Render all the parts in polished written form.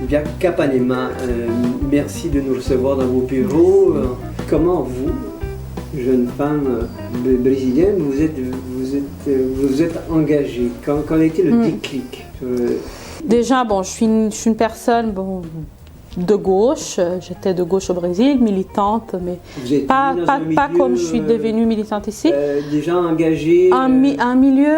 via Capanema. Merci de nous recevoir dans vos bureaux. Comment vous, jeune femme brésilienne, vous êtes engagée? Quand a été le déclic? Déjà, bon, je suis une personne de gauche. J'étais de gauche au Brésil, militante, mais pas comme je suis devenue militante ici. Déjà engagée? Un milieu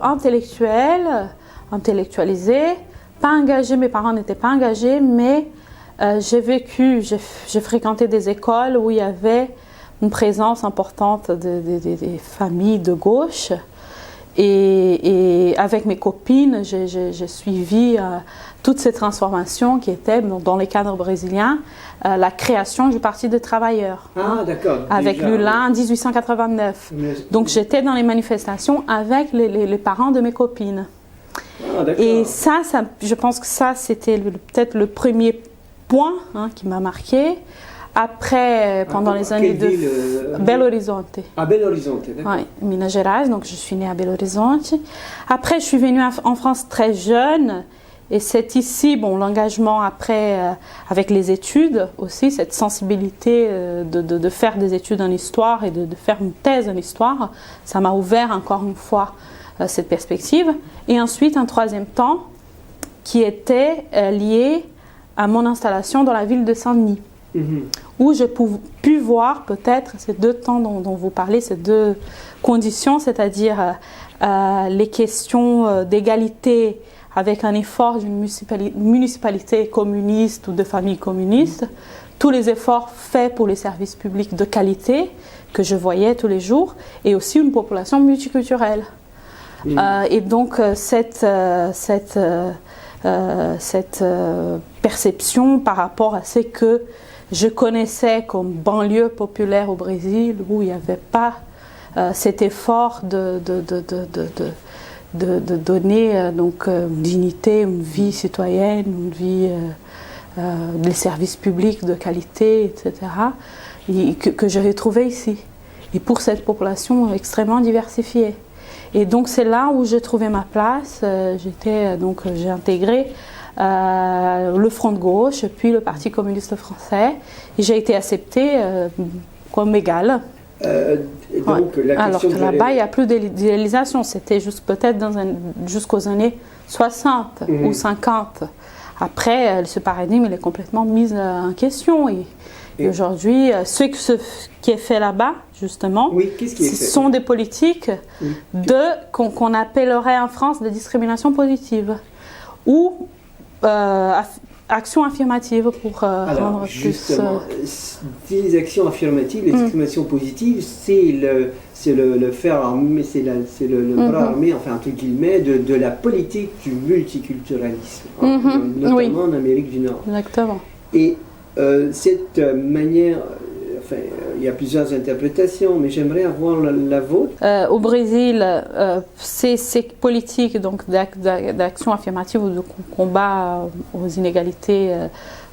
intellectuel, intellectualisé. Pas engagé, mes parents n'étaient pas engagés, mais j'ai fréquenté des écoles où il y avait une présence importante des familles de gauche. Et avec mes copines, j'ai suivi toutes ces transformations qui étaient dans les cadres brésiliens, la création du Parti des travailleurs. Ah, d'accord. Avec Lula en 1889. Donc j'étais dans les manifestations avec les parents de mes copines. Ah, et ça, je pense que ça, c'était peut-être le premier point qui m'a marqué. Après, pendant les années de Belo Horizonte. À Belo Horizonte, d'accord. Oui, Minas Gerais, donc je suis née à Belo Horizonte. Après, je suis venue en France très jeune. Et c'est ici, l'engagement après, avec les études aussi, cette sensibilité de faire des études en histoire et de faire une thèse en histoire, ça m'a ouvert encore une fois cette perspective. Et ensuite, un troisième temps qui était lié à mon installation dans la ville de Saint-Denis. Où j'ai pu voir peut-être ces deux temps dont vous parlez, ces deux conditions, c'est-à-dire les questions d'égalité avec un effort d'une municipalité communiste ou de famille communiste, tous les efforts faits pour les services publics de qualité que je voyais tous les jours, et aussi une population multiculturelle. Et donc cette perception par rapport à ce que je connaissais comme banlieue populaire au Brésil, où il n'y avait pas cet effort de donner une dignité, une vie citoyenne, une vie des services publics de qualité, etc., que j'ai retrouvé ici. Et pour cette population extrêmement diversifiée. Et donc c'est là où j'ai trouvé ma place. J'ai intégré le Front de gauche, puis le Parti communiste français, et j'ai été acceptée comme égale. Alors que là-bas, il n'y a plus d'idéalisation, c'était juste peut-être jusqu'aux années 60 ou 50. Après, ce paradigme il est complètement mis en question. Et aujourd'hui, ce qui est fait là-bas, justement, ce sont des politiques qu'on appellerait en France de discrimination positive. Ou actions affirmatives pour rendre justement, des actions affirmatives, les discriminations positives, c'est le fer armé, c'est le bras armé, enfin entre guillemets, de la politique du multiculturalisme, notamment en Amérique du Nord. Exactement. Et cette manière, il y a plusieurs interprétations, mais j'aimerais avoir la vôtre. Au Brésil, ces politiques d'action affirmative ou de combat aux inégalités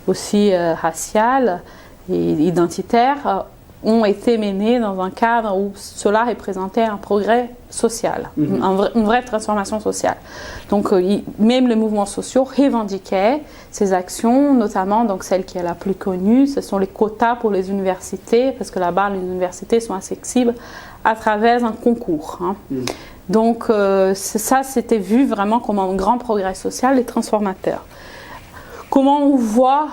aussi raciales et identitaires ont été menées dans un cadre où cela représentait un progrès social, une vraie transformation sociale. Donc même les mouvements sociaux revendiquaient ces actions, notamment celle qui est la plus connue, ce sont les quotas pour les universités, parce que là-bas les universités sont accessibles à travers un concours. Donc ça c'était vu vraiment comme un grand progrès social et transformateur. Comment on voit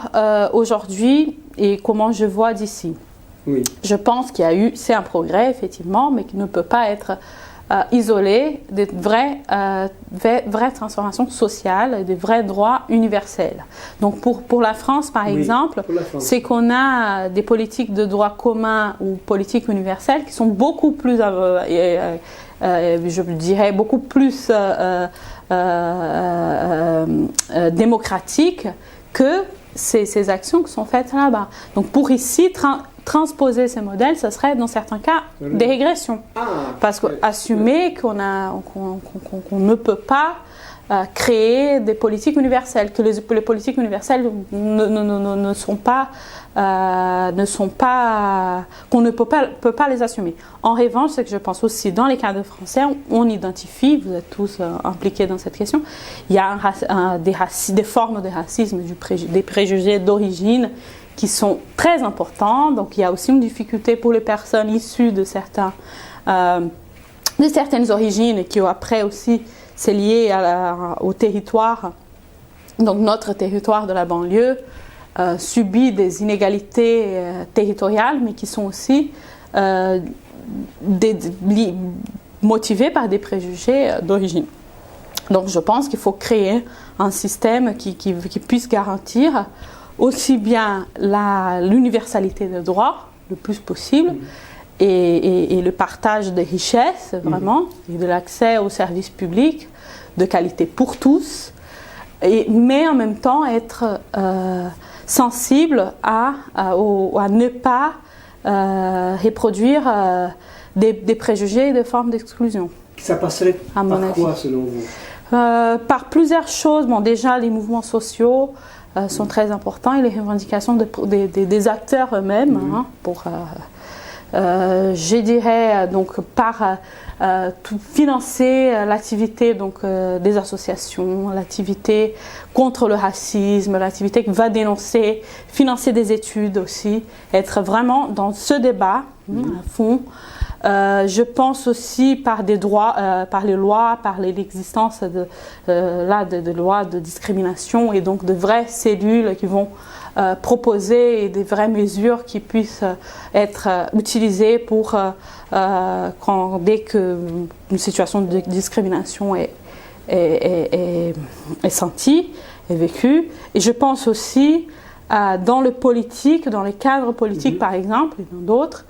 aujourd'hui et comment je vois d'ici? Je pense c'est un progrès effectivement, mais qui ne peut pas être isolé des vraies transformations sociales et des vrais droits universels. Donc pour la France par exemple, c'est qu'on a des politiques de droit commun ou politiques universelles qui sont beaucoup plus, je dirais, beaucoup plus démocratiques que ces actions qui sont faites là-bas. Donc pour ici, transposer ces modèles, ce serait dans certains cas des régressions. Parce qu'assumer qu'on ne peut pas créer des politiques universelles, que les politiques universelles ne sont pas, qu'on ne peut pas les assumer. En revanche, ce que je pense aussi dans les cadres français, on identifie, vous êtes tous impliqués dans cette question, il y a des formes de racisme, des préjugés d'origine qui sont très importants. Donc il y a aussi une difficulté pour les personnes issues de certaines origines et qui après aussi c'est lié au territoire. Donc notre territoire de la banlieue subit des inégalités territoriales, mais qui sont aussi motivées par des préjugés d'origine. Donc je pense qu'il faut créer un système qui puisse garantir aussi bien l'universalité des droits le plus possible et le partage des richesses vraiment et de l'accès aux services publics de qualité pour tous, mais en même temps être sensible à ne pas reproduire des préjugés et des formes d'exclusion. Ça passerait par quoi selon vous? Par plusieurs choses. Bon, déjà, les mouvements sociaux sont très importants et les revendications des acteurs eux-mêmes je dirais donc par financer l'activité des associations, l'activité contre le racisme, l'activité qui va dénoncer, financer des études aussi, être vraiment dans ce débat à fond. Je pense aussi par des droits, par les lois, par l'existence de lois de discrimination et donc de vraies cellules qui vont proposer des vraies mesures qui puissent être utilisées pour dès qu'une situation de discrimination est sentie, est vécue. Et je pense aussi dans le politique, dans les cadres politiques par exemple, et dans d'autres,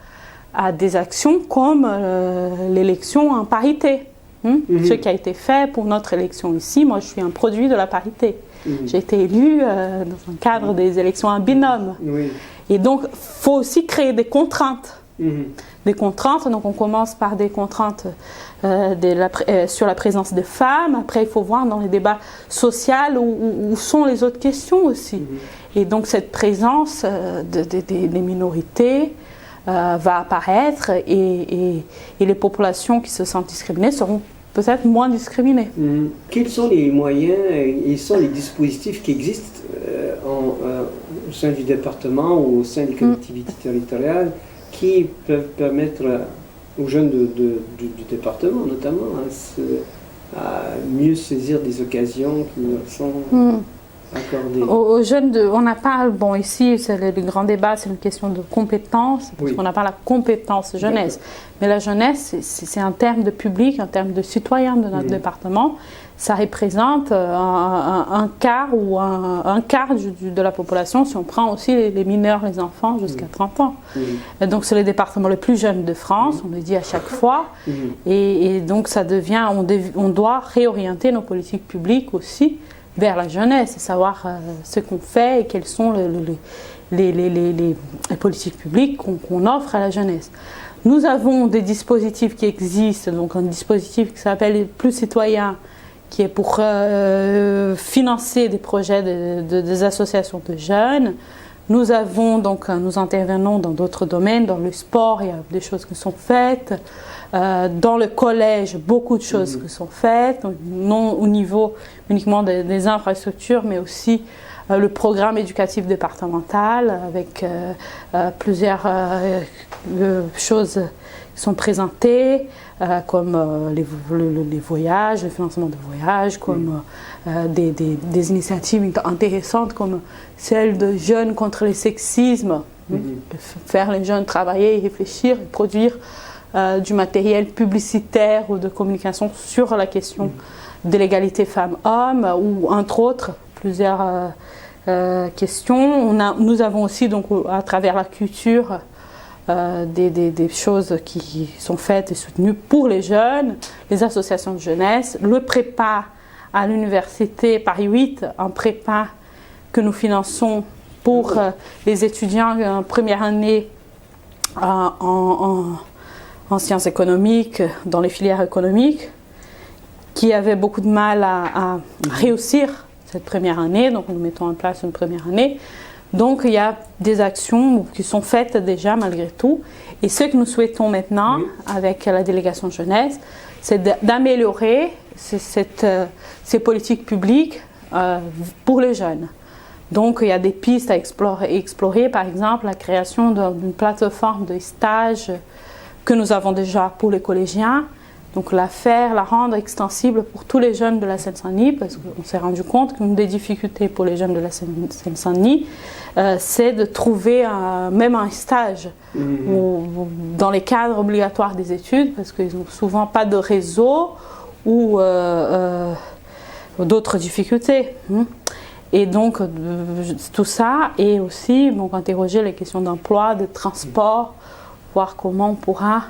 à des actions comme l'élection en parité. Ce qui a été fait pour notre élection ici. Moi, je suis un produit de la parité. J'ai été élue dans un cadre des élections en binôme. Et donc, il faut aussi créer des contraintes. Des contraintes, donc on commence par des contraintes sur la présence des femmes. Après, il faut voir dans les débats sociaux où sont les autres questions aussi. Et donc, cette présence des minorités va apparaître et les populations qui se sentent discriminées seront peut-être moins discriminées. Quels sont les moyens et sont les dispositifs qui existent au sein du département ou au sein des collectivités territoriales qui peuvent permettre aux jeunes du département notamment à mieux saisir des occasions qui leur sont accordées? Aux jeunes, on n'a pas, bon ici c'est le grand débat, c'est une question de compétence, parce qu'on n'a pas la compétence jeunesse. Mais la jeunesse, c'est un terme de public, un terme de citoyen de notre département. Ça représente un quart ou un quart de la population si on prend aussi les mineurs, les enfants jusqu'à 30 ans. Et donc c'est le département le plus jeune de France, on le dit à chaque fois. Et donc ça devient, on doit réorienter nos politiques publiques aussi vers la jeunesse et savoir ce qu'on fait et quelles sont les politiques publiques qu'on offre à la jeunesse. Nous avons des dispositifs qui existent, donc un dispositif qui s'appelle Plus Citoyen, qui est pour financer des projets des associations de jeunes. Nous intervenons dans d'autres domaines, dans le sport, il y a des choses qui sont faites. Dans le collège, beaucoup de choses qui sont faites, non au niveau uniquement des infrastructures, mais aussi le programme éducatif départemental avec plusieurs choses qui sont présentées, comme les voyages, le financement de voyages, comme des initiatives intéressantes comme celle de Jeunes contre le sexisme, faire les jeunes travailler et réfléchir et produire du matériel publicitaire ou de communication sur la question de l'égalité femmes-hommes ou entre autres plusieurs questions. Nous avons aussi donc à travers la culture des choses qui sont faites et soutenues pour les jeunes, les associations de jeunesse, le prépa à l'université Paris 8, un prépa que nous finançons pour les étudiants en première année en sciences économiques, dans les filières économiques, qui avaient beaucoup de mal à réussir cette première année. Donc nous mettons en place une première année. Donc il y a des actions qui sont faites déjà malgré tout. Et ce que nous souhaitons maintenant avec la délégation jeunesse, c'est d'améliorer ces politiques publiques pour les jeunes. Donc il y a des pistes à explorer, par exemple la création d'une plateforme de stage que nous avons déjà pour les collégiens. Donc la rendre extensible pour tous les jeunes de la Seine-Saint-Denis, parce qu'on s'est rendu compte qu'une des difficultés pour les jeunes de la Seine-Saint-Denis, c'est de trouver même un stage dans les cadres obligatoires des études, parce qu'ils n'ont souvent pas de réseau ou d'autres difficultés. Et donc tout ça, et aussi donc, interroger les questions d'emploi, de transport, voir comment on pourra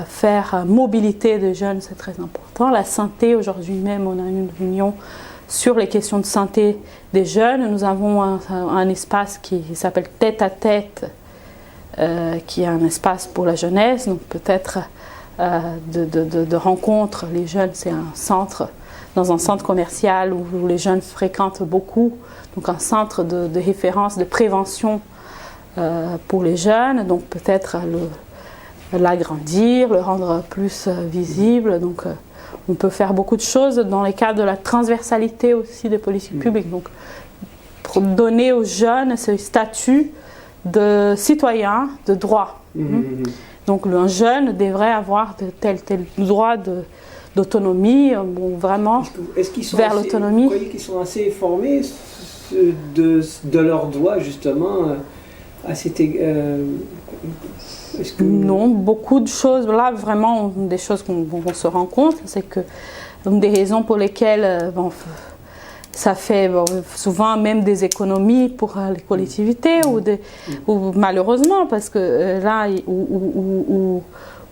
faire mobilité des jeunes, c'est très important. La santé, aujourd'hui même, on a une réunion sur les questions de santé des jeunes. Nous avons un espace qui s'appelle Tête à Tête, qui est un espace pour la jeunesse, donc peut-être de rencontre. Les jeunes, c'est dans un centre commercial où les jeunes fréquentent beaucoup, donc un centre de référence, de prévention pour les jeunes, donc peut-être l'agrandir, le rendre plus visible. Donc on peut faire beaucoup de choses dans les cadres de la transversalité aussi des politiques publiques. Donc pour donner aux jeunes ce statut de citoyen de droit. Donc un jeune devrait avoir de tel droit d'autonomie, vraiment vers l'autonomie. Vous croyez qu'ils sont assez informés de leurs droits justement à cet Non, beaucoup de choses. Là, vraiment, des choses qu'on se rend compte, c'est que une des raisons pour lesquelles ça fait souvent même des économies pour les collectivités ou malheureusement, parce que là,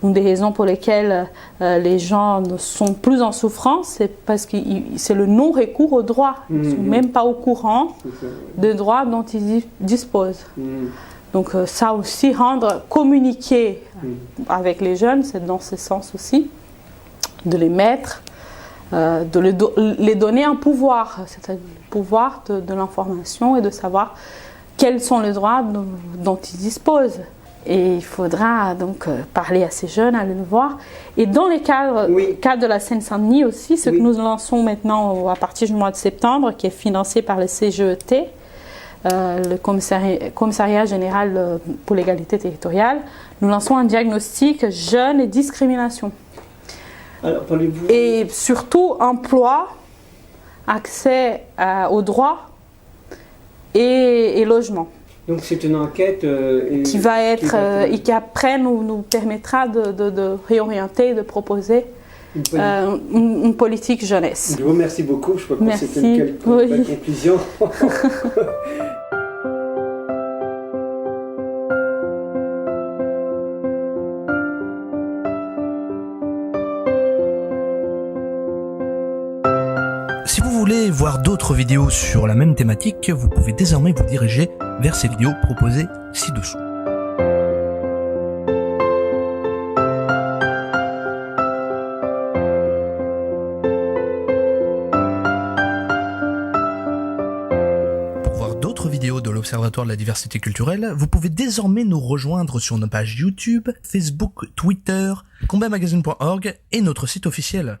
une des raisons pour lesquelles les gens ne sont plus en souffrance, c'est parce que c'est le non-recours aux droits. Ils ne sont même pas au courant des droits dont ils disposent. Donc ça aussi, communiquer avec les jeunes, c'est dans ce sens aussi, de les mettre, de les donner un pouvoir, c'est-à-dire le pouvoir de l'information et de savoir quels sont les droits dont ils disposent. Et il faudra donc parler à ces jeunes, aller le voir. Et dans les cadres de la Seine-Saint-Denis aussi, ce que nous lançons maintenant à partir du mois de septembre, qui est financé par le CGET, le commissariat général pour l'égalité territoriale, nous lançons un diagnostic jeunes et discrimination. Alors, parlez-vous... Et surtout emploi, accès aux droits et logement. Donc c'est une enquête qui va être et qui après nous permettra de réorienter et de proposer une politique jeunesse. Je vous remercie beaucoup, je crois que c'était une belle conclusion. Si vous voulez voir d'autres vidéos sur la même thématique, vous pouvez désormais vous diriger vers ces vidéos proposées ci-dessous. Pour voir d'autres vidéos de l'Observatoire de la diversité culturelle, vous pouvez désormais nous rejoindre sur nos pages YouTube, Facebook, Twitter, combatmagazine.org et notre site officiel.